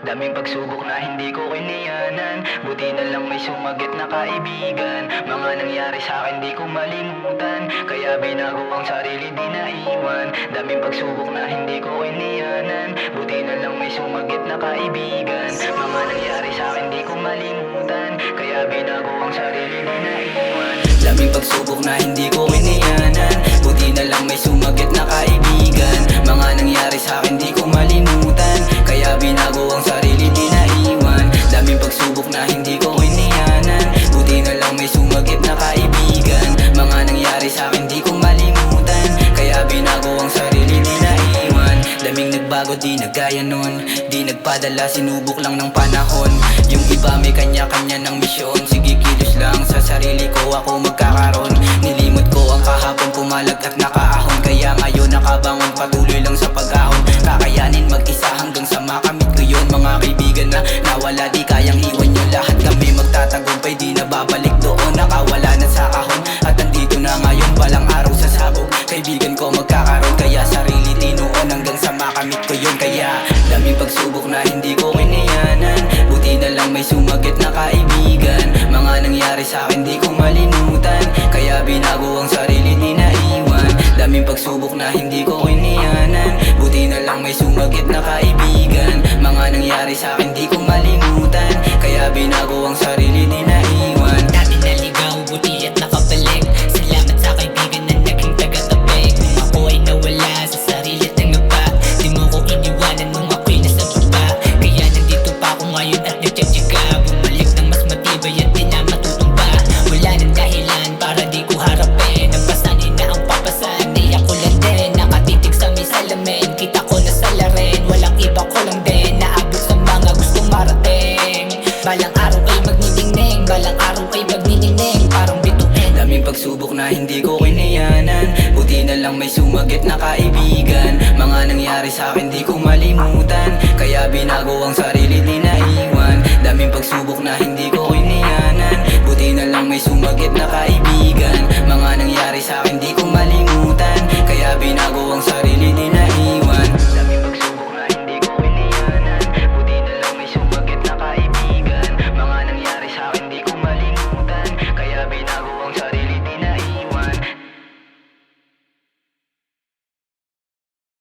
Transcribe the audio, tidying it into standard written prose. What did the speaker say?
Daming pagsubok na hindi ko kiniyanan, buti na lang may sumagit na kaibigan. Mga nangyari sa akin di ko malimutan, kaya binago ang sarili di naiwan. Daming pagsubok na hindi ko kiniyanan, buti na lang may sumagit na kaibigan. Mga nangyari sa akin di ko malimutan, kaya binago ang sarili di naiwan. Daming pagsubok na hindi ko kiniyanan, buti na lang may sumagit na kaibigan. Mga nangyari sa akin di ko malimutan, kaya binago ang sarili di naiwan. Daming pagsubok na hindi ko kiniyanan, buti na lang may sumagit na kaibigan. Mga nangyari sa akin di ko malimutan, kaya binago ang sarili di naiwan. Daming nagbago di nagkaya nun, di nagpadala sinubok lang ng panahon. Yung iba may kanya-kanya ng misyon, sige kilos lang sa sarili ko ako magkakaroon. Nilimot ko ang kahapon pumalag at nakaahon, kaya ngayon nakabangon patuloy lang sa pag-ahon. Kakayanin mag-isa hanggang sa makamit ko yun. Mga kaibigan na nawala di kayang iwan yun. Lahat kami magtatagumpay di na babalik doon. Nakawala na sa kahon at nandito na ngayon, balang araw sa sabog. Kaibigan ko magkakaroon, kaya sarili tinuon hanggang sa makamit ko yun. Kaya daming pagsubok na hindi ko kiniyanan, buti na lang may sumagit na kaibigan. Mga nangyari sa akin di ko malimutan, kaya binago ang sarili di naiwan. Daming pagsubok na hindi ko kiniyanan, buti na lang may sumagit na kaibigan. Mga nangyari sa akin di ko malimutan, kaya binago ang sarili di naiwan. Dati naligaw, buti at nakabalik. Salamat sa kaibigan na naging taga-tabi. Kung ako ay nawala sa sarili at nangaba, di mo ko iniwanan nung ako'y nasa baba. Kaya nandito pa ako ngayon at nagtsatsaga, bumalik ng mas matibay at di na matutumba. Wala nang dahilan para di ko harapin, napasanin na ang papasan, di ako lang din. Nakatitig sa may salamin, kita ko na salarin. Walang iba ko lang din, naabot sa mga gustong marating. Balang araw ay magniningning, balang araw ay magniningning, parang bituin. Daming pagsubok na hindi ko kiniyanan, buti na lang may sumagit na kaibigan. Mga nangyari sa akin di ko malimutan, kaya binago ang sarili di naiwan. Daming pagsubok na hindi ko kiniyanan, buti na lang may sumagit na kaibigan.